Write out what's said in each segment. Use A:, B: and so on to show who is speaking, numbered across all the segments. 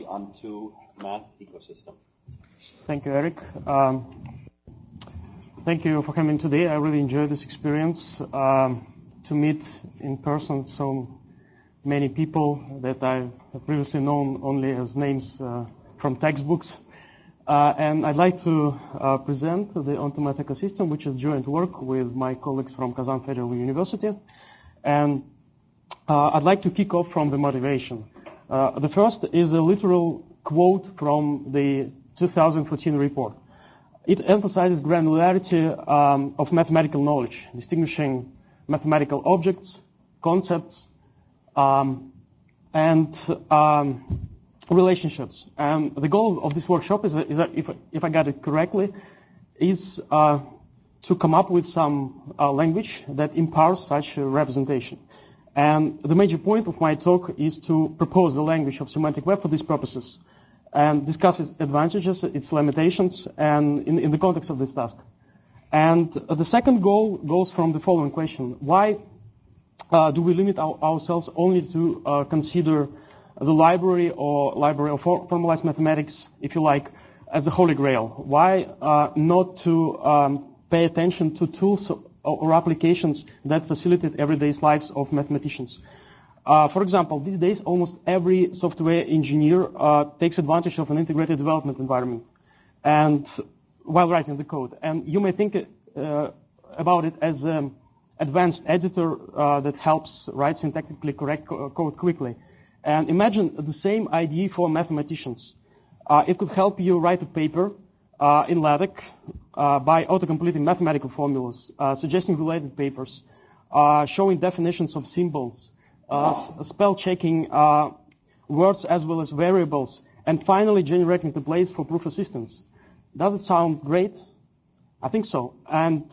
A: the OntoMath ecosystem.
B: Thank you, Eric. Thank you for coming today. I really enjoyed this experience to meet in person so many people that I have previously known only as names from textbooks. And I'd like to present the OntoMath ecosystem, which is joint work with my colleagues from Kazan Federal University. And I'd like to kick off from the motivation. The first is a literal quote from the 2014 report. It emphasizes granularity of mathematical knowledge, distinguishing mathematical objects, concepts, and relationships. And the goal of this workshop is that if I got it correctly, is to come up with some language that empowers such a representation. And the major point of my talk is to propose the language of semantic web for these purposes and discuss its advantages, its limitations, and in the context of this task. And the second goal goes from the following question. Why do we limit ourselves only to consider the library of formalized mathematics, if you like, as the holy grail? Why not to pay attention to tools or applications that facilitate everyday lives of mathematicians? For example, these days, almost every software engineer takes advantage of an integrated development environment and while writing the code. And you may think about it as an advanced editor that helps write syntactically correct code quickly. And imagine the same idea for mathematicians. It could help you write a paper in LaTeX by auto-completing mathematical formulas, suggesting related papers, showing definitions of symbols, spell checking words as well as variables, and finally generating templates for proof assistance. Does it sound great? I think so. And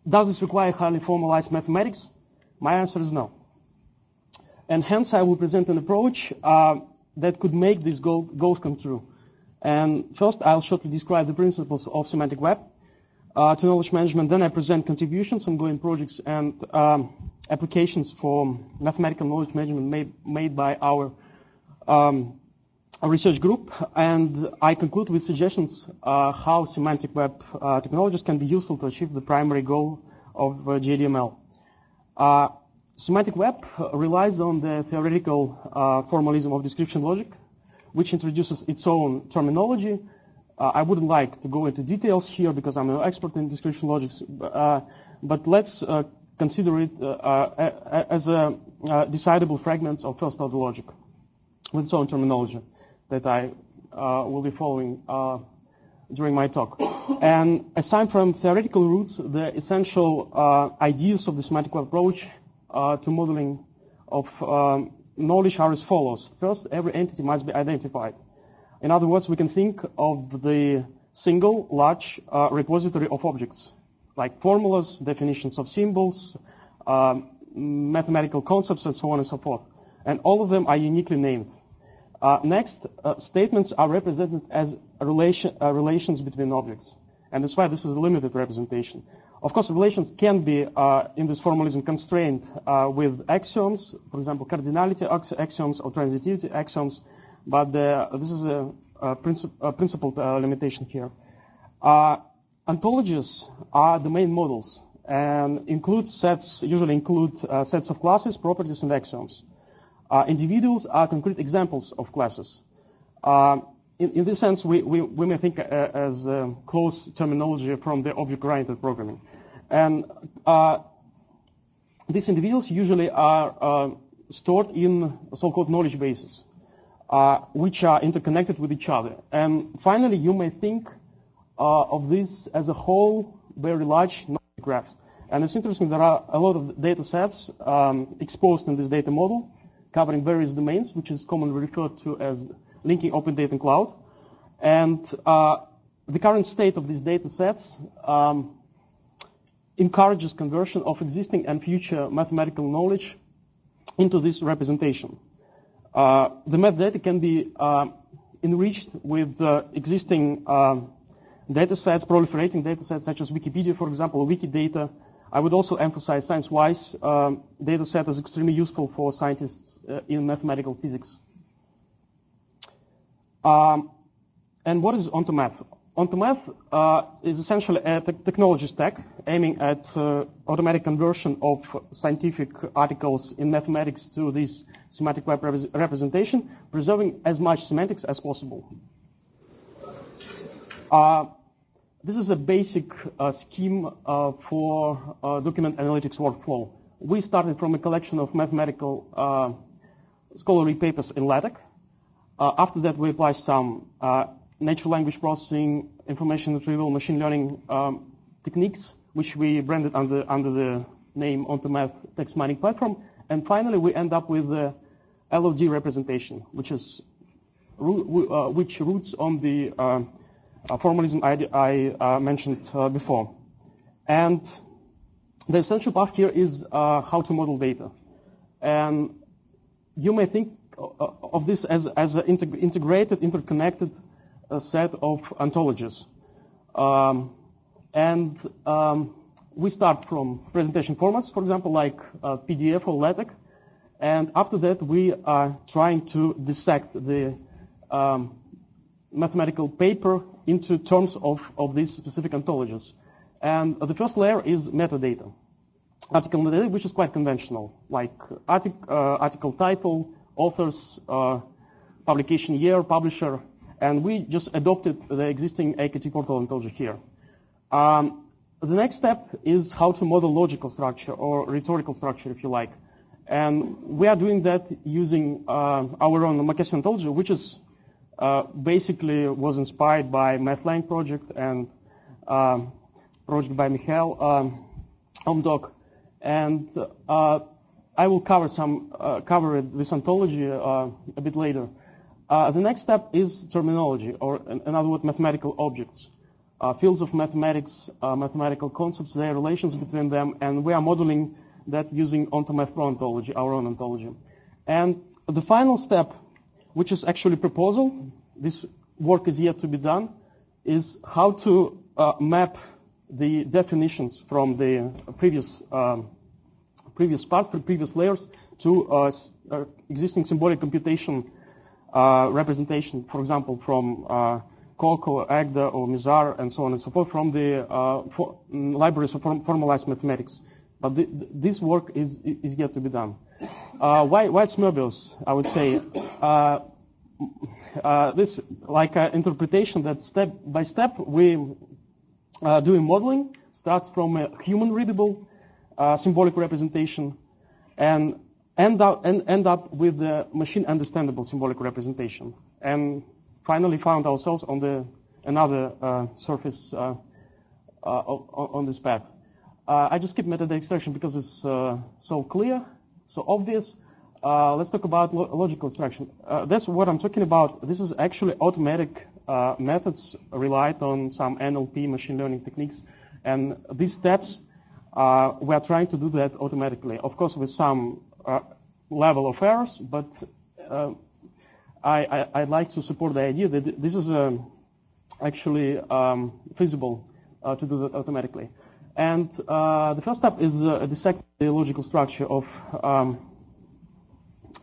B: does this require highly formalized mathematics? My answer is no. And hence I will present an approach that could make these goals come true. And first I'll shortly describe the principles of semantic web to knowledge management. Then I present contributions, ongoing projects, and applications for mathematical knowledge management made by our research group. And I conclude with suggestions how semantic web technologies can be useful to achieve the primary goal of JDML. Semantic web relies on the theoretical formalism of description logic, which introduces its own terminology. I wouldn't like to go into details here because I'm no expert in description logics, but let's consider it as a decidable fragments of first-order logic with its own terminology that I will be following during my talk. And aside from theoretical roots, the essential ideas of the semantic web approach to modeling of knowledge are as follows. First, every entity must be identified. In other words, we can think of the single large repository of objects, like formulas, definitions of symbols, mathematical concepts, and so on and so forth. And all of them are uniquely named. Next, statements are represented as relations between objects. And that's why this is a limited representation. Of course, relations can be, in this formalism, constrained with axioms, for example, cardinality axioms or transitivity axioms, but this is a principled limitation here. Ontologies are the main models and usually include sets of classes, properties, and axioms. Individuals are concrete examples of classes. In this sense, we may think as close terminology from the object-oriented programming. And these individuals usually are stored in so-called knowledge bases, which are interconnected with each other. And finally, you may think of this as a whole, very large knowledge graph. And it's interesting, there are a lot of data sets exposed in this data model, covering various domains, which is commonly referred to as linking open data and cloud. And the current state of these data sets encourages conversion of existing and future mathematical knowledge into this representation. The math data can be enriched with existing data sets, proliferating data sets such as Wikipedia, for example, Wikidata. I would also emphasize science-wise data set is extremely useful for scientists in mathematical physics. And what is OntoMath? OntoMath is essentially a technology stack aiming at automatic conversion of scientific articles in mathematics to this semantic web representation, preserving as much semantics as possible. This is a basic scheme for document analytics workflow. We started from a collection of mathematical scholarly papers in LaTeX. After that, we applied some natural language processing, information retrieval, machine learning techniques, which we branded under the name OntoMath text mining platform. And finally, we end up with the LOD representation, which roots on the formalism I mentioned before. And the essential part here is how to model data. And you may think of this as an integrated, interconnected set of ontologies. We start from presentation formats, for example, like PDF or LaTeX. And after that, we are trying to dissect the mathematical paper into terms of these specific ontologies. And the first layer is metadata. Article metadata, which is quite conventional, like article title, authors, publication year, publisher, and we just adopted the existing AKT portal ontology here. The next step is how to model logical structure or rhetorical structure, if you like. And we are doing that using our own Makesi ontology, which is basically was inspired by MathLang project and project by Mikhail Omdok. And I will cover this ontology a bit later. The next step is terminology, or in other words, mathematical objects. Fields of mathematics, mathematical concepts, their relations between them, and we are modeling that using OntoMath Pro ontology, our own ontology. And the final step, which is actually proposal, this work is yet to be done, is how to map the definitions from the previous parts, the previous layers, to existing symbolic computation representation, for example, from Coco, Agda, or Mizar, and so on and so forth, from the libraries of formalized mathematics. But this work is yet to be done. Why it's Möbius, I would say. This like interpretation that step by step we doing modeling starts from a human readable symbolic representation and end up with the machine understandable symbolic representation, and finally found ourselves on another surface on this path. I just skip metadata extraction because it's so clear, so obvious. Let's talk about logical extraction. That's what I'm talking about. This is actually automatic methods relied on some NLP machine learning techniques, and these steps we are trying to do that automatically, of course with some level of errors, but I'd like to support the idea that this is actually feasible to do that automatically. And the first step is dissect the logical structure of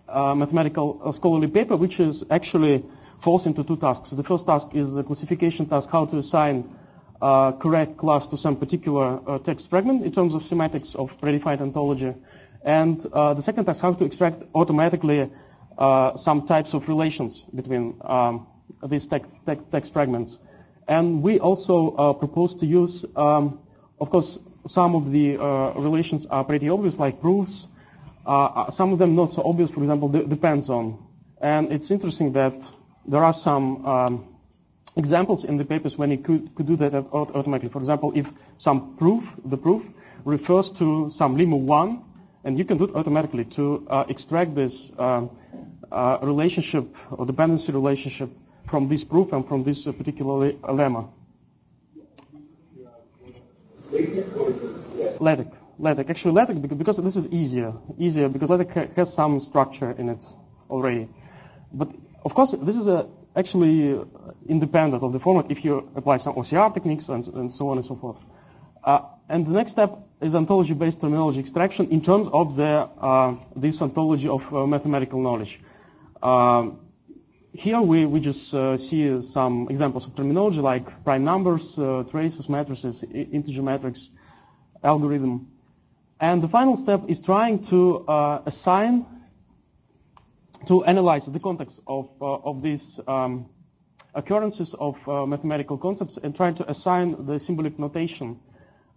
B: mathematical scholarly paper, which is actually falls into two tasks. The first task is a classification task, how to assign correct class to some particular text fragment in terms of semantics of predefined ontology. And the second task, how to extract automatically some types of relations between these text fragments. And we also propose to use, of course, some of the relations are pretty obvious, like proofs. Some of them not so obvious, for example, depends on. And it's interesting that there are some examples in the papers when you could do that automatically. For example, if some the proof refers to some limit 1, and you can do it automatically to extract this relationship or dependency relationship from this proof and from this particular lemma. LaTeX. Actually, LaTeX, because this is easier because LaTeX has some structure in it already. But of course, this is actually independent of the format if you apply some OCR techniques and so on and so forth. And the next step is ontology-based terminology extraction in terms of this ontology of mathematical knowledge. here we just see some examples of terminology like prime numbers, traces, matrices, integer matrix, algorithm. And the final step is trying to analyze the context of these occurrences of mathematical concepts and trying to assign the symbolic notation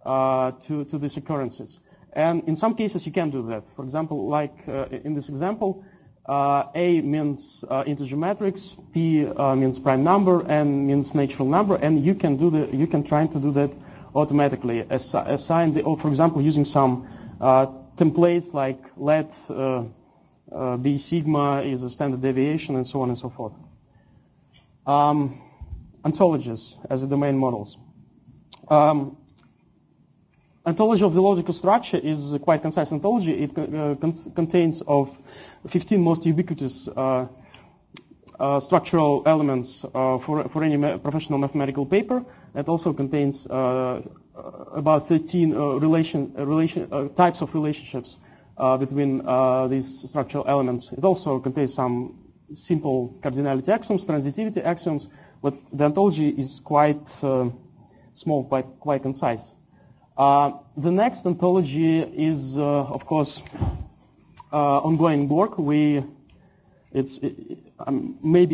B: to these occurrences. And in some cases, you can do that. For example, like in this example, A means integer matrix, P means prime number, N means natural number, and you can try to do that automatically. Assign for example, using some templates like let B sigma is a standard deviation, and so on and so forth. Ontologies as a domain models. Ontology of the logical structure is a quite concise ontology. It contains of 15 most ubiquitous structural elements for any professional mathematical paper. It also contains about 13 types of relationships between these structural elements. It also contains some simple cardinality axioms, transitivity axioms, but the ontology is quite small, quite concise. The next ontology is, of course, ongoing work. Maybe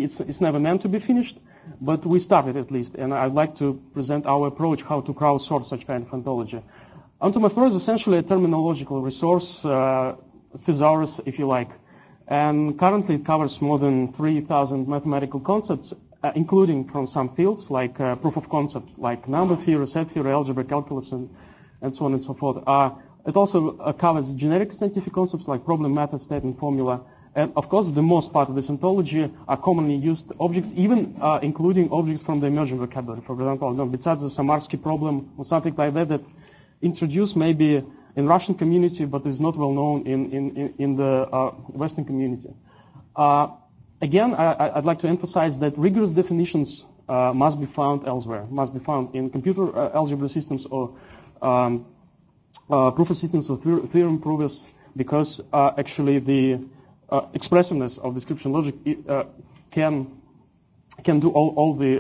B: it's never meant to be finished, but we started at least, and I'd like to present our approach how to crowdsource such kind of ontology. OntoMath is essentially a terminological resource, thesaurus, if you like, and currently it covers more than 3,000 mathematical concepts, including from some fields like proof of concept, like number theory, set theory, algebra, calculus, and so on and so forth. It also covers generic scientific concepts like problem, method, statement, formula. And of course, the most part of this ontology are commonly used objects, even including objects from the emerging vocabulary. For example, besides the Samarsky problem or something like that introduced maybe in Russian community, but is not well known in the Western community. Again, I'd like to emphasize that rigorous definitions must be found elsewhere, must be found in computer algebra systems or proof of systems or theorem provers, because actually the expressiveness of description logic can do all the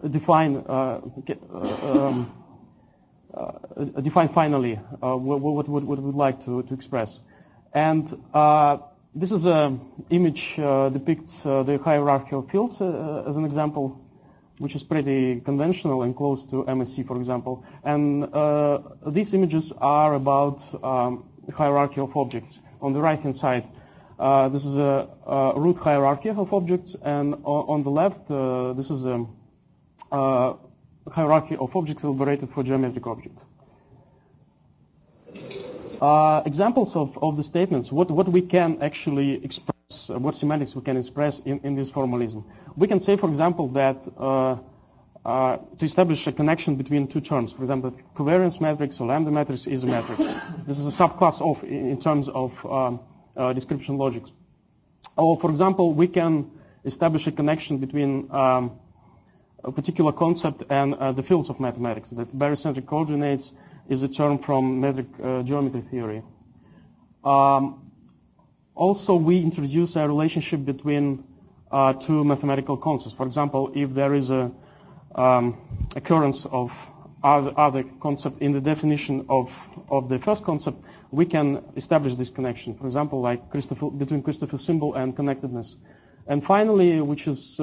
B: define finally what we'd like to express. And this is an image depicts the hierarchy of fields as an example, which is pretty conventional and close to MSc, for example. And these images are about hierarchy of objects. On the right-hand side, this is a root hierarchy of objects, and on the left, this is a hierarchy of objects elaborated for geometric objects. Examples of the statements, what we can actually express, what semantics we can express in this formalism. We can say, for example, that to establish a connection between two terms, for example, covariance matrix or lambda matrix is a matrix. This is a subclass of in terms of description logic. Or, for example, we can establish a connection between a particular concept and the fields of mathematics. That barycentric coordinates is a term from metric geometry theory. Also, we introduce a relationship between two mathematical concepts. For example, if there is a occurrence of other concept in the definition of the first concept, we can establish this connection. For example, like between Christoffel symbol and connectedness. And finally, which is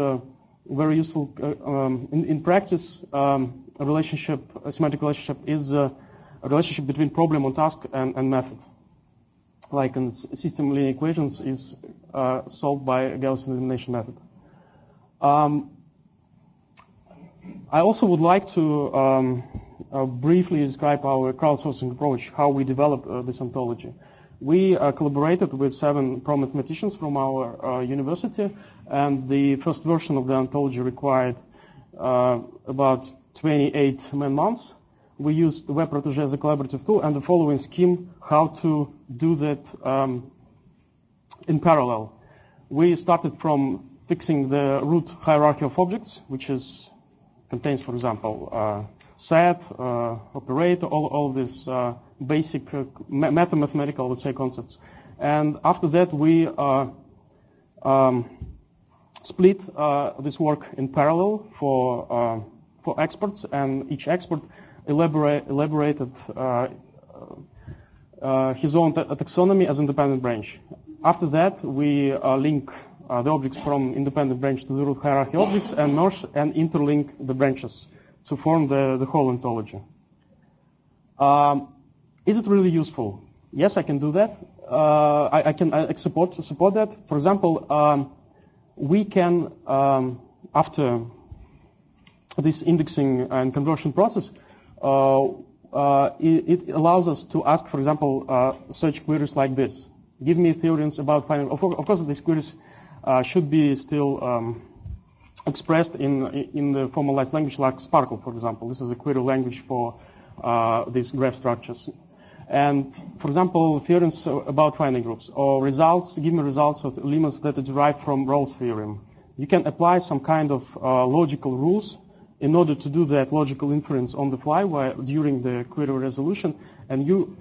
B: very useful in practice, a semantic relationship is a relationship between problem on task and method. Like in system linear equations is solved by a Gaussian elimination method. I also would like to briefly describe our crowdsourcing approach, how we develop this ontology. We collaborated with 7 pro-mathematicians from our university, and the first version of the ontology required about 28 man-months. We used the WebProtégé as a collaborative tool and the following scheme how to do that in parallel. We started from fixing the root hierarchy of objects, which contains, for example, set, operator, all of these basic mathematical, let's say, concepts. And after that, we split this work in parallel for experts, and each expert elaborated his own taxonomy as independent branch. After that, we link the objects from independent branch to the root hierarchy objects and merge and interlink the branches to form the whole ontology. Is it really useful? Yes, I can do that. I can support that. For example, we can, after this indexing and conversion process, it allows us to ask, for example, search queries like this. Give me theorems about finding. Of course, these queries should be still expressed in the formalized language like Sparkle, for example. This is a query language for these graph structures. And, for example, theorems about finding groups, or results, give me results of lemmas that are derived from Rawls' theorem. You can apply some kind of logical rules in order to do that logical inference on the fly during the query resolution, and you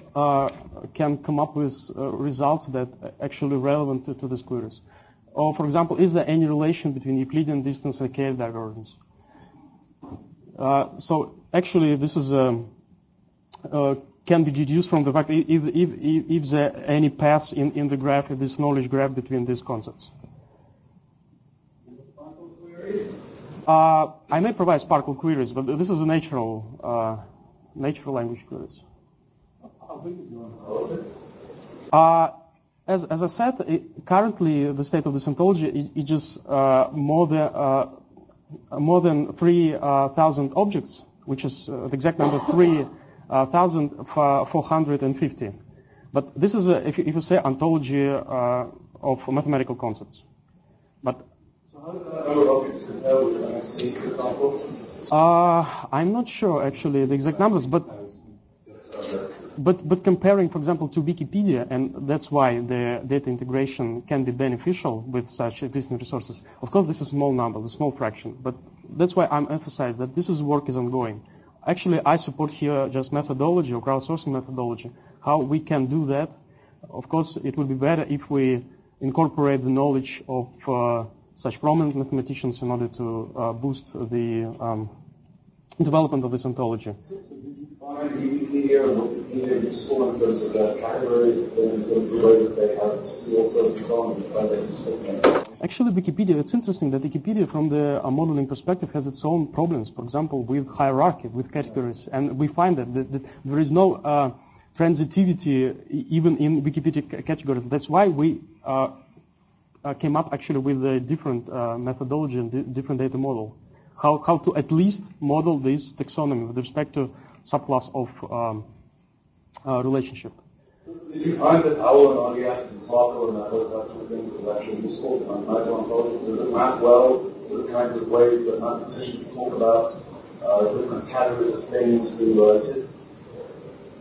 B: can come up with results that are actually relevant to these queries. Or, for example, is there any relation between Euclidean distance and Cave divergence? So, actually, this is can be deduced from the fact if there are any paths in the graph, in this knowledge graph between these concepts. I may provide Sparkle queries, but this is a natural language queries.
C: How big is your ontology?
B: As I said, currently the state of this ontology is just more than 3,000 objects, which is the exact number 3,450. But this is if you say ontology of mathematical concepts. But
C: So how does that number of objects compare with MSC, for example?
B: I'm not sure actually the exact numbers, but comparing, for example, to Wikipedia, and that's why the data integration can be beneficial with such existing resources. Of course, this is a small number, a small fraction, but that's why I'm emphasizing that this work is ongoing. Actually, I support here just methodology or crowdsourcing methodology, how we can do that. Of course, it would be better if we incorporate the knowledge of such prominent mathematicians in order to boost the development of this ontology.
C: Find Wikipedia and Wikipedia useful in terms of their category, in terms of the way that they have CSOs and so on, and find that useful?
B: Actually, Wikipedia, it's interesting that Wikipedia, from the modeling perspective, has its own problems. For example, with hierarchy, with categories, and we find that there is no transitivity even in Wikipedia categories. That's why we came up actually with a different methodology and different data model. How to at least model this taxonomy with respect to subclass of relationship.
C: Did you find that OWL and OntoMath and Sparkle and that sort of thing was actually useful on ontologies? Does it map well to the kinds of ways that mathematicians talk about different categories of things related?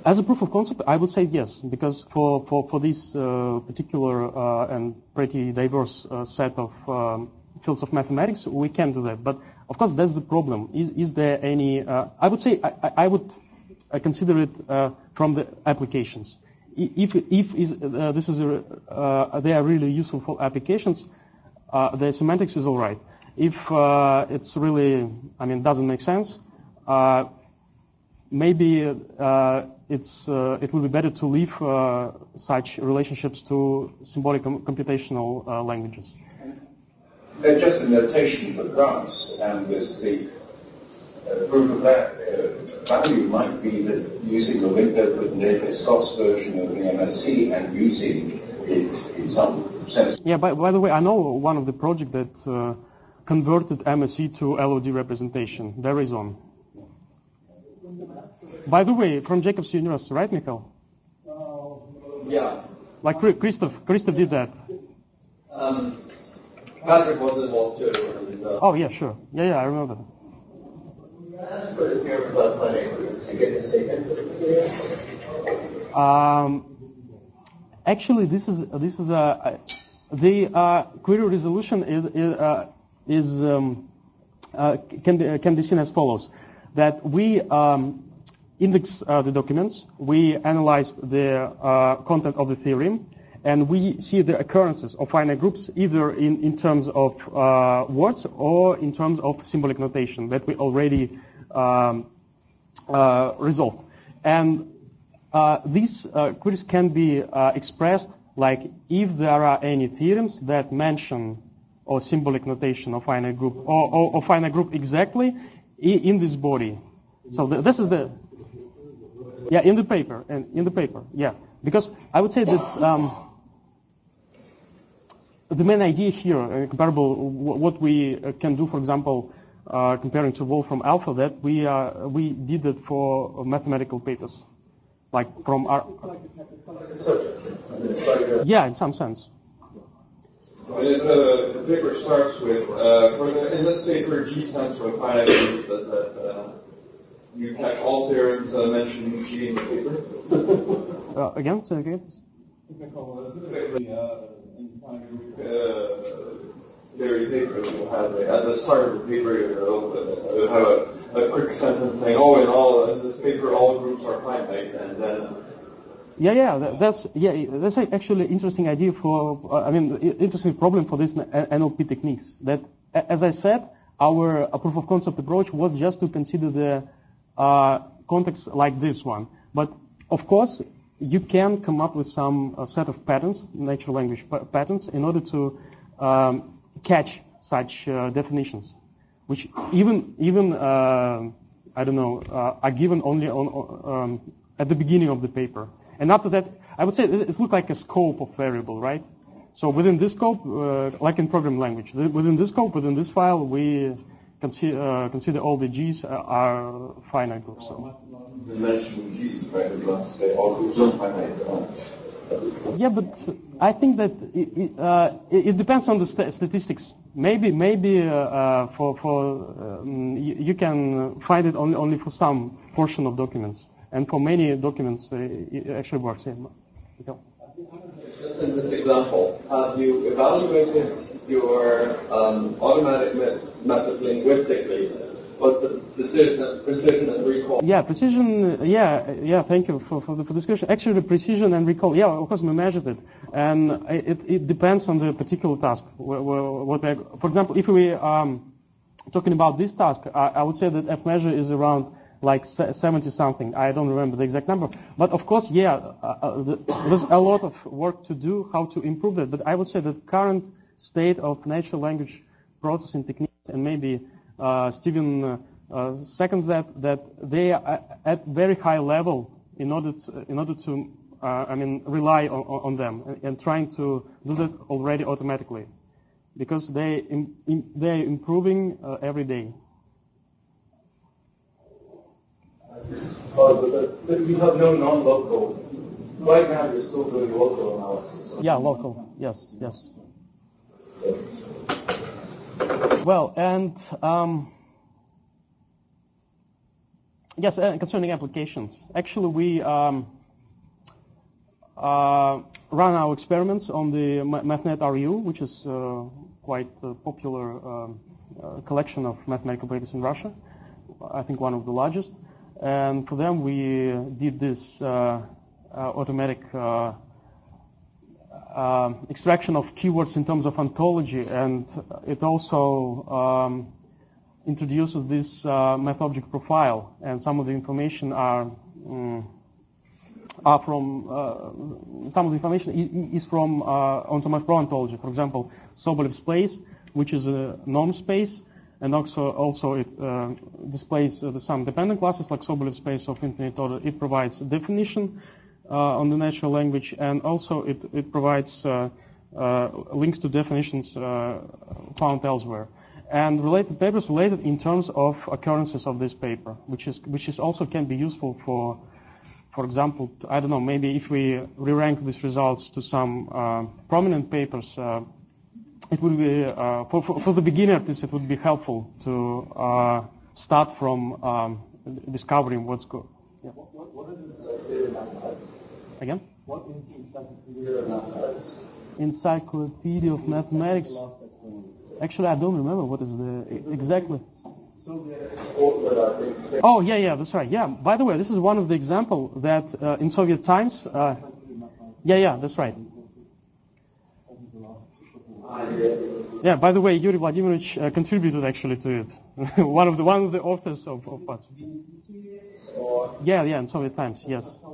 B: As a proof of concept, I would say yes, because for this particular and pretty diverse set of fields of mathematics, we can do that. But of course, that's the problem. Is there any? I would say I would consider it from the applications. If this is they are really useful for applications, the semantics is all right. If it's really, doesn't make sense, maybe it will be better to leave such relationships to symbolic computational languages.
D: They're just a notation for graphs, and there's the proof of that value might be that using the Window Nathan Scott's version of the MSC and using it in some sense.
B: Yeah, by the way, I know one of the projects that converted MSC to LOD representation. There is one. By the way, from Jacobs University, right, Mikhail?
E: Yeah.
B: Like Christoph did that.
E: Patrick was involved too.
B: Oh, yeah, sure. Yeah, I remember that.
E: Ask for the theorems about planning to get the statements.
B: Actually, this is the query resolution can be seen as follows: that we index the documents, we analyzed the content of the theorem, And we see the occurrences of finite groups either in terms of words or in terms of symbolic notation that we already resolved. And these queries can be expressed like if there are any theorems that mention or symbolic notation of finite group or finite group exactly in this body. So this is the in the paper because I would say that the main idea here, comparable what we can do, for example, comparing to Wolfram Alpha, that we did it for mathematical papers, like from our in some sense.
F: When the paper starts with, and let's say for G stands for finite group, that you catch all theorems mentioning G in the paper.
B: Again, say again.
F: Theory paper that you'll have at the start of the paper, you'll have a quick sentence saying, in this paper all groups are finite, and then.
B: That's actually an interesting idea for, interesting problem for this NLP techniques. That, as I said, our proof of concept approach was just to consider the context like this one. But of course, you can come up with some set of patterns, natural language patterns, in order to catch such definitions, which even are given only on at the beginning of the paper. And after that, I would say it looks like a scope of variable, right? So within this scope, like in programming language, within this scope, within this file, we consider all the G's are finite groups. So.
F: Mentioning G's, right? We'd love to say all groups are finite.
B: Yeah, but I think that it depends on the statistics. Maybe you can find it only for some portion of documents. And for many documents, it actually works. Yeah.
E: Just in this example, have you evaluated your automatic method linguistically? What the precision and recall?
B: Yeah, precision. Yeah. Thank you for the discussion. Actually, precision and recall. Yeah, of course, we measured it, and it depends on the particular task. For example, if we talking about this task, I would say that F measure is around like 70 something. I don't remember the exact number. But of course, there's a lot of work to do, how to improve that. But I would say that current state of natural language processing techniques, and maybe Stephen seconds that they are at very high level in order to rely on them and trying to do that already automatically, because they're improving every day.
C: But you have no non-local. Right now, you're still doing local analysis.
B: Yeah, local. Yes. Well, and concerning applications, actually we run our experiments on the MathNet RU, which is quite a popular collection of mathematical papers in Russia. I think one of the largest. And for them, we did this automatic extraction of keywords in terms of ontology, and it also introduces this math object profile, and some of the information are from some of the information is from OntoMath Pro ontology. For example, Sobolev's place, which is a norm space. And also it displays some dependent classes like Sobolev space of infinite order. It provides a definition on the natural language, and also it provides links to definitions found elsewhere. And related papers related in terms of occurrences of this paper, which is also can be useful for example, I don't know, maybe if we re-rank these results to some prominent papers. It would be for the beginner. It would be helpful to start from discovering what's good. Yeah.
C: What is encyclopedia of mathematics?
B: Again?
C: What is the encyclopedia of mathematics?
B: Encyclopedia of mathematics. Actually, I don't remember what is the exactly. Oh yeah, that's right. Yeah. By the way, this is one of the example that in Soviet times. Yeah, that's right. Yeah, by the way, Yuri Vladimirovich contributed actually to it. one of the authors of parts. Yeah, in Soviet times, yes.
G: There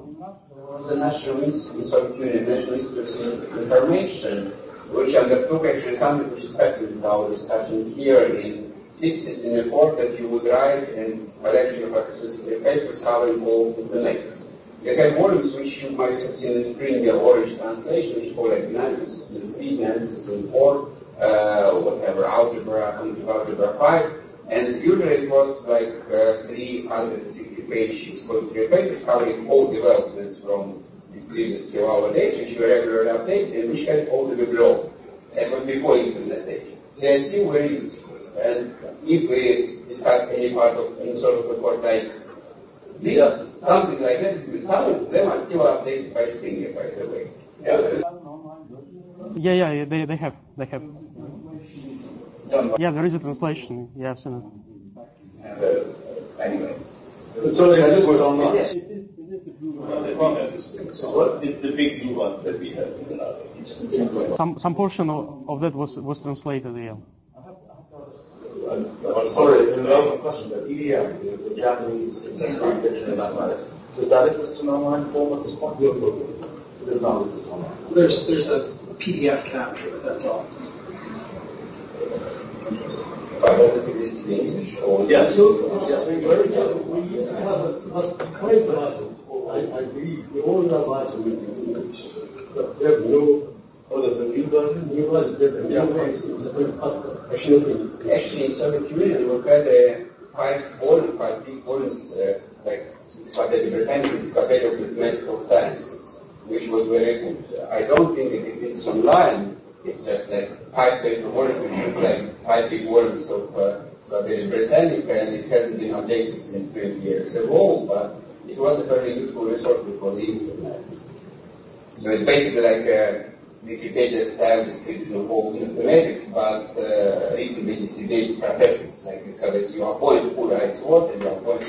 G: was a National Institute in Soviet Union, National Institute of Information, which undertook actually something which is speculative in our discussion here in 60s in a report that you would write in collection of accessible papers covering all informatics. They have volumes which you might have seen in Springer Orange translation, which call like analysis in 3, analysis in 4, whatever, algebra, cognitive algebra 5, and usually it was like 350 pages, because the papers covering all developments from the previous 2 hour days, which were regularly updated, and which had all the below. That was before internet age. They are still very useful. And if we discuss any part of any sort of report like this, something like that, some of them are still updated by Springer, by the way.
B: Yeah, they have. Yeah, there is a translation. Yeah, I've seen it.
D: Anyway.
C: It's only accessible online.
E: So what is the big nuance that we have in the
B: Some portion of that was translated. Yeah.
C: Sorry, it's a relevant question, but EDM, the Japanese contemporary fiction and mathematics, does that exist in online form at this point? It does not exist online.
H: There's a PDF capture, but that's all.
G: But does it exist in English? Or
C: Yes.
E: very good. We used to have a kind of item. I agree. The older item is in English. But there's no.
C: Oh, there's a new version?
E: New one, there's a Japanese.
G: Actually, in Soviet Union, we had 5 big volumes, like Encyclopedia Britannica, Encyclopedia of Mathematical Sciences, which was very good. I don't think it exists online. It's just like 5 paper volumes, which should like 5 big volumes of Encyclopedia Britannica, and it hasn't been updated since 20 years ago, but it was a very useful resource for the internet. So it's basically like Wikipedia style description of all mathematics, but written by designated professionals. Like this covers you are appointed who writes what, and you are appointed.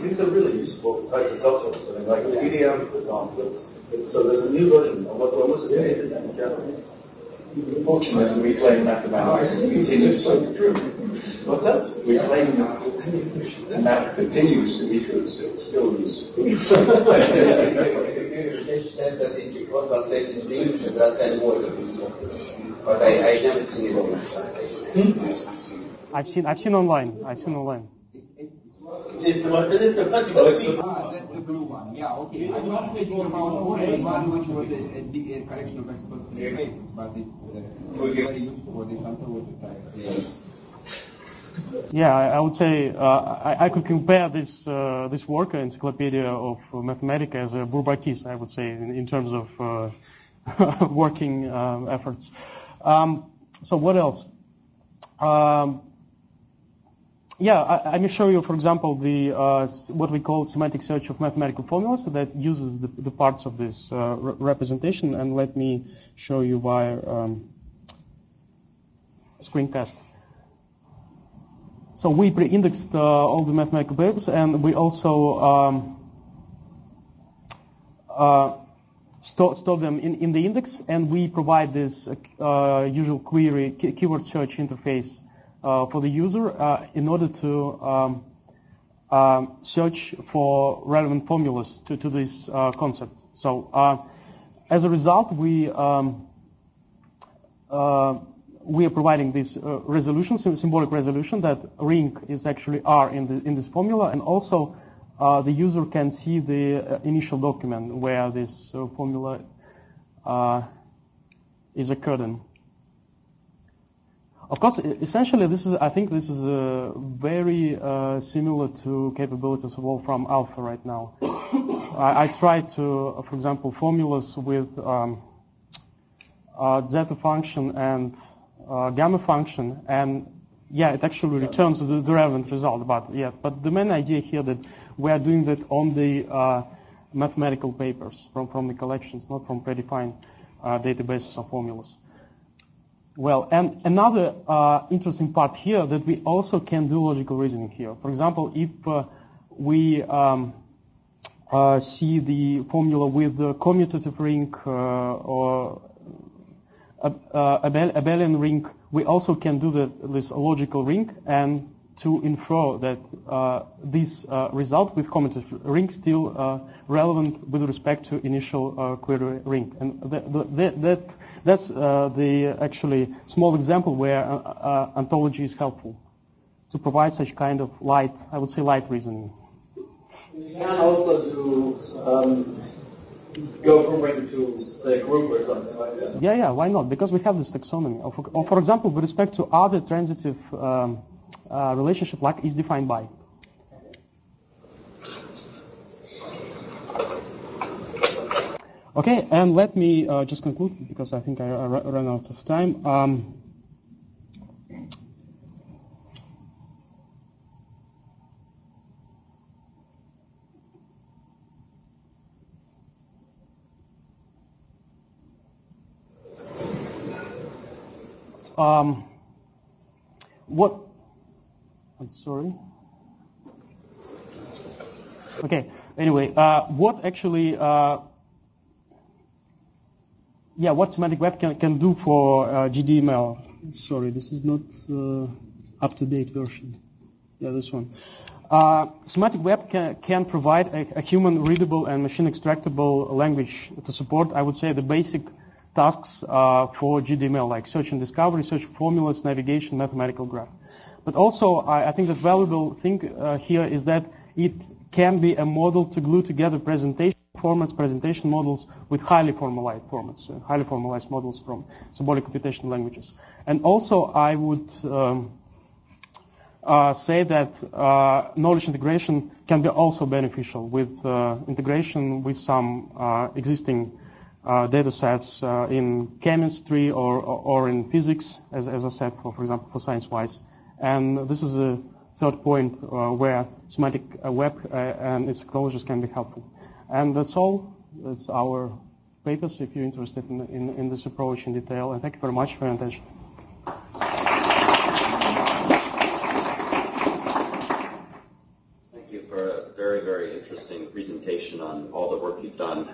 C: These are really useful types of documents. I mean, like the EDM, for example, so there's a new version of what was it in Japanese?
D: Unfortunately, we claim mathematics continues to be true.
C: What's that?
D: We claim that math continues to be true, so it's still useful.
G: The research says that it was translated into English and there are 10 more that is not. But I never seen it on my site.
B: I've seen online.
E: It's the
I: that's the blue one. Yeah, okay. I was thinking about the orange one, which was a collection of expository papers, but it's very useful for this ontology type. Yes.
B: Yeah, I would say I could compare this work, Encyclopedia of Mathematica, as a Bourbakis, I would say, in terms of working efforts. So what else? Yeah, I may show you, for example, the what we call semantic search of mathematical formulas that uses the parts of this representation, and let me show you via screencast. So we pre-indexed all the mathematical papers, and we also store them in the index, and we provide this usual query keyword search interface for the user in order to search for relevant formulas to this concept. So as a result, we are providing this resolution, symbolic resolution, that ring is actually R in this formula, and also the user can see the initial document where this formula is occurred in. Of course, essentially, I think this is very similar to capabilities of Wolfram Alpha right now. I tried to, for example, formulas with zeta function and gamma function, and yeah, it actually returns the relevant result. But the main idea here that we are doing that on the mathematical papers from the collections, not from predefined databases of formulas. Well, and another interesting part here that we also can do logical reasoning here. For example, if we see the formula with the commutative ring or abelian ring, we also can do this logical ring, and to infer that this result with commutative ring still relevant with respect to initial query ring. And that's the actually small example where ontology is helpful to provide such kind of light, I would say light reasoning.
E: You can also do go from ring to the group or something like that.
B: Yeah, why not? Because we have this taxonomy. For example, with respect to other transitive relationship like is defined by. Okay, and let me just conclude because I think I ran out of time. I'm sorry. Okay. Anyway, what actually, what semantic web can do for GDML? Sorry, this is not up-to-date version. Yeah, this one. Semantic web can provide a human-readable and machine-extractable language to support, I would say, the basic tasks for GDML, like search and discovery, search formulas, navigation, mathematical graph. But also, I think the valuable thing here is that it can be a model to glue together presentation formats, presentation models with highly formalized formats, highly formalized models from symbolic computational languages. And also, I would say that knowledge integration can be also beneficial with integration with some existing data sets in chemistry or in physics, as I said, for example, for science-wise. And this is a third point where semantic web and its technologies can be helpful. And that's all. That's our papers, if you're interested in this approach in detail. And thank you very much for your attention.
A: Thank you for a very, very interesting presentation on all the work you've done.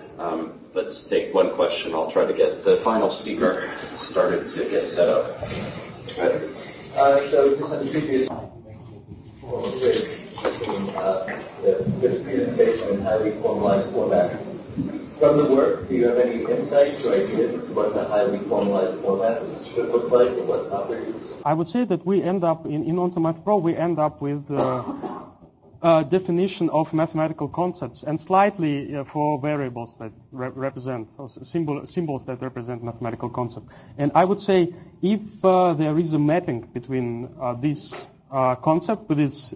A: Let's take one question. I'll try to get the final speaker started to get set up. Ready?
E: So just on the previous this presentation in highly formalized formats. From the work, do you have any insights or ideas as to what the highly formalized formats should look like or what properties?
B: I would say that we end up, in OntoMath Pro, we end up with a definition of mathematical concepts and slightly for variables that represent, or symbols that represent mathematical concept. And I would say if there is a mapping between this concept with this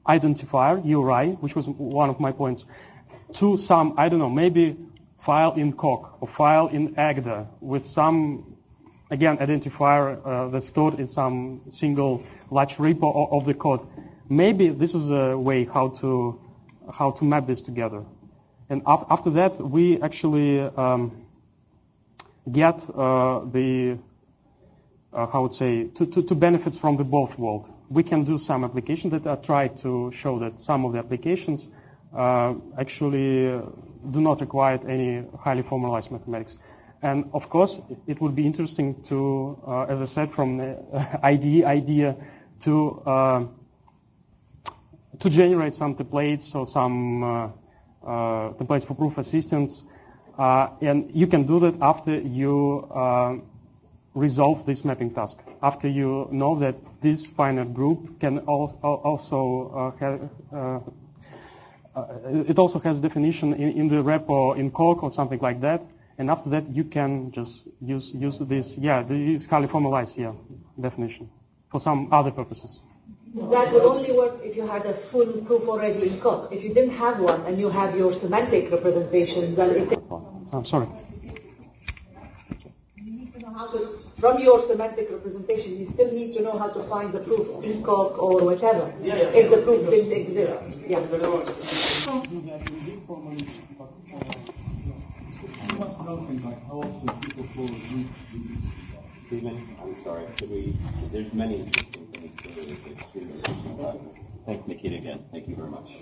B: identifier, URI, which was one of my points, to some, I don't know, maybe file in Coq or file in Agda with some, again, identifier that's stored in some single large repo of the code. Maybe this is a way how to map this together. And after that, we actually get the how would say to benefits from the both world. We can do some applications that I try to show that some of the applications actually do not require any highly formalized mathematics. And of course, it would be interesting to, as I said, from the idea to generate some templates or some templates for proof assistance. And you can do that after you resolve this mapping task. After you know that this finite group can also have, it also has definition in the repo in Coq or something like that. And after that, you can just use this, this highly formalized, definition for some other purposes.
J: That would only work if you had a full proof already in Coq. If you didn't have one and you have your semantic representation, then it...
B: I'm sorry.
J: You need to know how to, from your semantic representation, you still need to know how to find the proof in Coq or whatever, if the proof didn't exist.
A: Stephen, I'm sorry. There's many interesting things to do. It's extremely interesting. Thanks, Nikita, again. Thank you very much.